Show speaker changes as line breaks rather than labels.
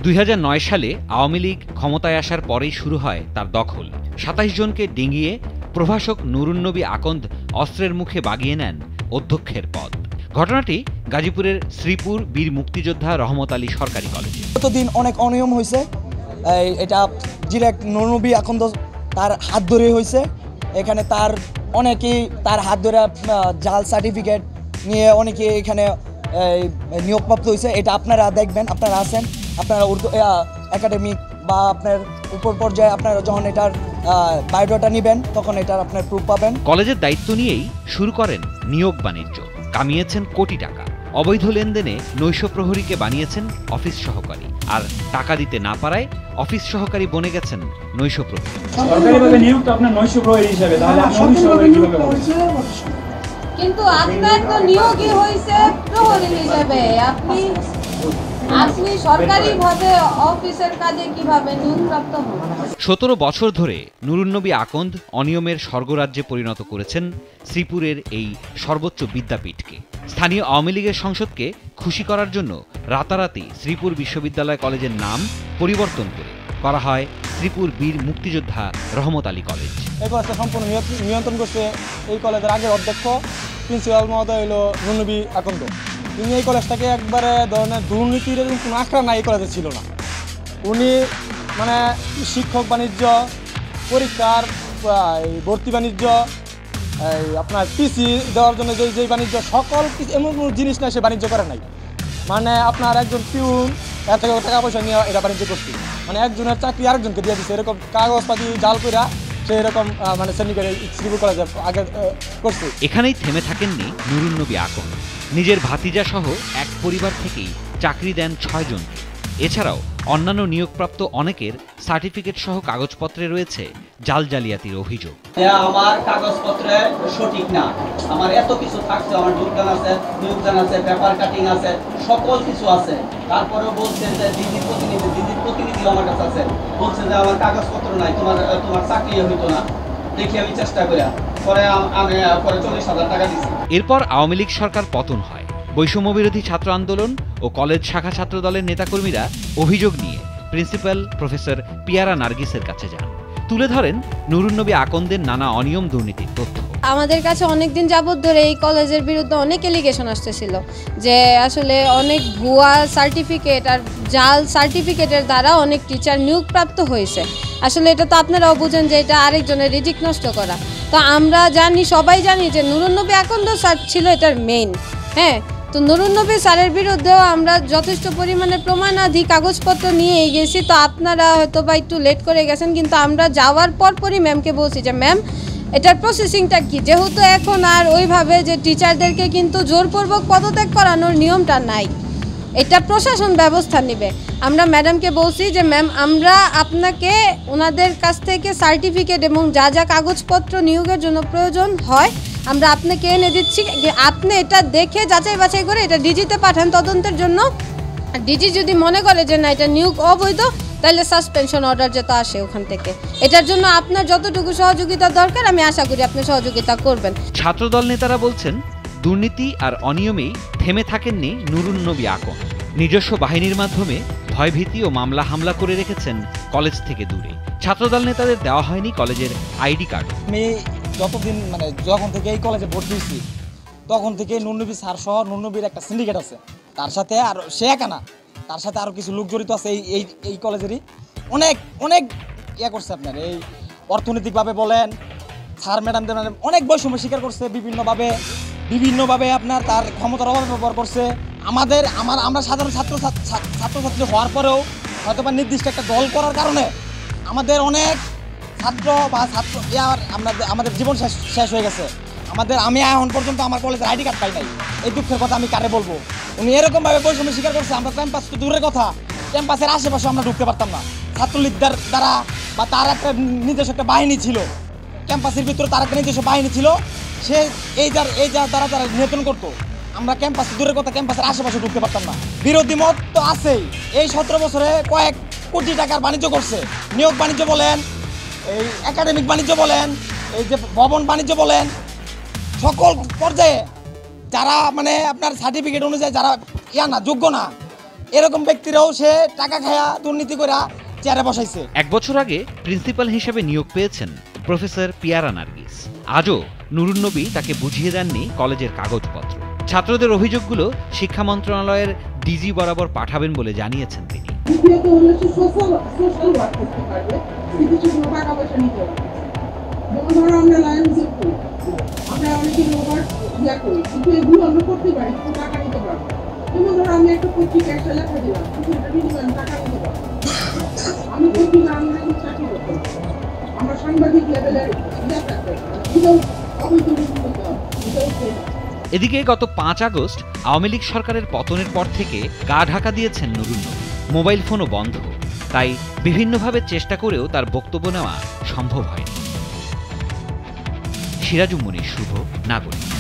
2009 সালে আওয়ামী লীগ ক্ষমতায় আসার পরেই শুরু হয় তার দখল। 27 জনকে ডিঙিয়ে প্রভাষক নুরুন্নবী আকন্দ অস্ত্রের মুখে বাগিয়ে নেন অধ্যক্ষের পদ। ঘটনাটি গাজীপুরের শ্রীপুর বীর মুক্তিযোদ্ধা রহমত আলী সরকারি কলেজে।
গতদিন অনেক অনিয়ম হয়েছে, এটা ডিরেক্ট নুরুন্নবী আকন্দ তার হাত ধরে হয়েছে। এখানে তার অনেকেই তার হাত ধরে জাল সার্টিফিকেট নিয়ে অনেকে এখানে নিয়োগপ্রাপ্ত হয়েছে। এটা আপনারা দেখবেন, আপনারা আছেন, আপনারা উর্দু একাডেমিক বা আপনার উপর পর্যায়ে আপনারা যখন এটার বায়োডাটা নেবেন তখন এটার আপনার প্রুফ পাবেন।
কলেজের দায়িত্ব নিয়েই শুরু করেন নিয়োগ বাণিজ্য, কামিয়েছেন কোটি টাকা। অবৈধ লেনদেনে নৈশ প্রহরীকে বানিয়েছেন অফিস সহকারী, আর টাকা দিতে না পারায় অফিস সহকারী বনে গেছেন নৈশ প্রহরী।
সরকারিভাবে নিয়োগ আপনার নৈশ প্রহরী হিসেবে, তাহলে আপনি অফিস সহকারী কিভাবে হবেন?
কিন্তু আপনার তো নিয়োগই হয়েছে প্রহরী হিসেবে, আপনি সরকারিভাবে অফিসের কাজে কিভাবে নিয়োগপ্রাপ্ত হন?
17 বছর ধরে নুরুন্নবী আকন্দ অনিয়মের স্বর্গরাজ্যে পরিণত করেছেন শ্রীপুরের এই সর্বোচ্চ বিদ্যাপীঠকে। স্থানীয় আওয়ামী লীগের সংসদকে খুশি করার জন্য রাতারাতি শ্রীপুর বিশ্ববিদ্যালয় কলেজের নাম পরিবর্তন করে করা হয় শ্রীপুর বীর মুক্তিযোদ্ধা রহমত আলী কলেজ।
এই কলেজটা সম্পূর্ণ নিয়ন্ত্রণ করছে এই কলেজের আগের অধ্যক্ষ প্রিন্সিপাল মহোদয় হলো নুরুন্নবী আকন্দ। তিনি এই কলেজটাকে একবারে ধরনের দুর্নীতির কোনো আখড়া নাই এই কলেজে ছিল না। উনি মানে শিক্ষক বাণিজ্য, পরীক্ষার ভর্তি বাণিজ্য, আপনার পিসি দেওয়ার জন্য যেই বাণিজ্য, সকল এমন কোনো জিনিস নাই সে বাণিজ্য করে নাই। মানে আপনার একজন পিউন এর থেকে টাকা পয়সা নিয়ে এটা বাণিজ্য করছে, মানে একজনের চাকরি আরেকজনকে দিয়ে দিচ্ছে, এরকম কাগজপাতি জাল কইরা সে এরকম মানে শ্রেণীকে শ্রীপুর কলেজে আগে করছে।
এখানেই থেমে থাকেননি নুরুন্নবী আকন্দ। নিজের ভাতিজা সহ এক পরিবার থেকেই চাকরি দেন 6 জনকে। এছাড়াও অন্যান্য নিয়োগপ্রাপ্ত অনেকের সার্টিফিকেট সহ কাগজপত্রে রয়েছে জাল জালিয়াতির অভিযোগ।
আমার কাগজপত্রে সঠিক না, আমার এত কিছু থাকছে, আমার যোগদান আছে, নিয়োগদান আছে, পেপার কাটিং আছে, সকল কিছু আছে। তারপরেও বলছে যে দিদির প্রতিনিধি আমার কাছে আছে, বলছে যে আমার কাগজপত্র নাই, তোমার চাকরি হইতো না। দেখি আমি চেষ্টা করি, পরে 40,000 টাকা দিচ্ছি।
এরপর আওয়ামী লীগ সরকার পতন হয়। বৈষম্যবিরোধী ছাত্র আন্দোলন ও কলেজ শাখা ছাত্র দলের নেতাকর্মীরা অভিযোগ নিয়ে প্রিন্সিপাল প্রফেসর পিয়ারা নার্গিসের কাছে যান। তুলে ধরেন নুরুন্নবী আকন্দের নানা অনিয়ম দুর্নীতির তথ্য।
আমাদের কাছে অনেকদিন যাবত ধরে এই কলেজের বিরুদ্ধে অনেক এলিগেশন আসতেছিল যে আসলে অনেক ভুয়া সার্টিফিকেট আর জাল সার্টিফিকেটের দ্বারা অনেক টিচার নিয়োগপ্রাপ্ত হয়েছে। আসলে এটা তো আপনারাও বুঝেন যে এটা আরেকজনের রিজিক নষ্ট করা। তো আমরা জানি, সবাই জানি যে নুরুন্নবী আকন্দ স্যার ছিল এটার মেইন। হ্যাঁ, তো নুরুন্নবী স্যারের বিরুদ্ধেও আমরা যথেষ্ট পরিমাণে প্রমাণাদি কাগজপত্র নিয়ে গেছি। তো আপনারা হয়তো বা একটু লেট করে গেছেন, কিন্তু আমরা যাওয়ার পরপরই ম্যামকে বলছি যে ম্যাম এটার প্রসেসিংটা কি, যেহেতু এখন আর ওইভাবে যে টিচারদেরকে কিন্তু জোরপূর্বক পদত্যাগ করানোর নিয়মটা নাই, এটা প্রশাসন ব্যবস্থা নেবে। আমরা ম্যাডামকে বলছি যে ম্যাম আমরা আপনাকে ওনাদের কাছ থেকে সার্টিফিকেট এবং যা যা কাগজপত্র নিয়োগের জন্য প্রয়োজন হয় আমরা আপনাকে এনে দিচ্ছি, আপনি এটা দেখে যাচাই বাছাই করে এটা ডিজিতে পাঠান তদন্তের জন্য। ডিজি যদি মনে করে যে না এটা নিয়োগ অবৈধ, তাহলে সাসপেনশন অর্ডার যেটা আসে ওখান থেকে। এটার জন্য আপনার যতটুকু সহযোগিতা দরকার আমি আশা করি আপনি সহযোগিতা করবেন।
ছাত্রদল নেতারা বলছেন দুর্নীতি আর অনিয়মেই থেমে থাকেননি নুরুন্নবী আকন্দ। নিজস্ব বাহিনীর মাধ্যমে ভয়ভীতি ও মামলা হামলা করে রেখেছেন কলেজ থেকে দূরে। ছাত্রদল নেতাদের দেওয়া হয়নি কলেজের আইডি কার্ড।
আমি যতদিন মানে যখন থেকে এই কলেজে ভর্তি হয়েছি তখন থেকে নুরুন্নবী স্যার সহ নুরুন্নবীর একটা সিন্ডিকেট আছে, তার সাথে আর সে একা না, তার সাথে আরও কিছু লোক জড়িত আছে। এই কলেজেরই অনেক ইয়ে করছে আপনার, এই অর্থনৈতিকভাবে বলেন, স্যার ম্যাডামদের অনেক বৈষম্য স্বীকার করছে বিভিন্নভাবে আপনার তার ক্ষমতার অভাবে ব্যবহার করছে। আমরা সাধারণ ছাত্রছাত্রী হওয়ার পরেও হয়তো বা নির্দিষ্ট একটা দল করার কারণে আমাদের অনেক ছাত্র বা আমাদের জীবন শেষ হয়ে গেছে। আমি এখন পর্যন্ত আমার কলেজের আইডি কার্ড পাই নাই। এই দুঃখের কথা আমি কারে বলবো। উনি এরকমভাবে বৈষম্য স্বীকার করছে, আমরা ক্যাম্পাস তো দূরের কথা, ক্যাম্পাসের আশেপাশে আমরা ঢুকতে পারতাম না। ছাত্রলীগদের দ্বারা বা তার একটা নিজস্ব একটা বাহিনী ছিল, ক্যাম্পাসের ভিতরে তার একটা নিজস্ব বাহিনী ছিল, সে এই দ্বারা তারা নিয়ন্ত্রণ করতো। আমরা ক্যাম্পাস দূরের কথা, ক্যাম্পাসের আশেপাশে ঢুকতে পারতাম না। বিরোধী মত তো আছেই। এই 17 বছরে কয়েক কোটি টাকার বাণিজ্য করছে, নিয়োগ বাণিজ্য বলেন, এই একাডেমিক বাণিজ্য বলেন, এই যে ভবন বাণিজ্য বলেন, সকল পর্যায়ে যারা মানে আপনার সার্টিফিকেট অনুযায়ী যারা যোগ্য না, এরকম ব্যক্তিরাও সে টাকা খায়া দুর্নীতি করে চেয়ারে বসাইছে।
1 বছর আগে প্রিন্সিপাল হিসেবে নিয়োগ পেয়েছেন প্রফেসর পিয়ারা নার্গিস। আজও নুরুন্নবী তাকে বুঝিয়ে দেননি কলেজের কাগজপত্র। ছাত্রদের অভিযোগগুলো শিক্ষা মন্ত্রণালয়ের ডিজি বরাবর পাঠাবেন বলে জানিয়েছেন তিনি।
দ্বিতীয়ত হলো সে সোশ্যাল ওয়ার্ক করতে পারবে, কিন্তু সেগুলো টাকা পয়সা নিতে হবে। যেমন ধরো আমরা লায়ন্স করি, আমরা অনেকে ওভার করি, কিন্তু এগুলো আমরা করতে পারি, কিন্তু টাকা নিতে পারবো। যেমন ধরো আমি একটা পত্রিকা একটা লেখা দিলাম, কিন্তু এটা বিনিময়ে টাকা নিতে পারবো। আমি পত্রিকা আমরা কিন্তু চাকরি করতে পারবো, আমরা সাংবাদিক লেভেলের থাকতে এটাও অবৈধ করতে হবে, এটাও
এদিকে গত 5 আগস্ট আওয়ামী লীগ সরকারের পতনের পর থেকে গা ঢাকা দিয়েছেন নুরুন্নবী। মোবাইল ফোনও বন্ধ, তাই বিভিন্নভাবে চেষ্টা করেও তার বক্তব্য নেওয়া সম্ভব হয়নি। সিরাজুম মুনির, শুভ, নাগরিক।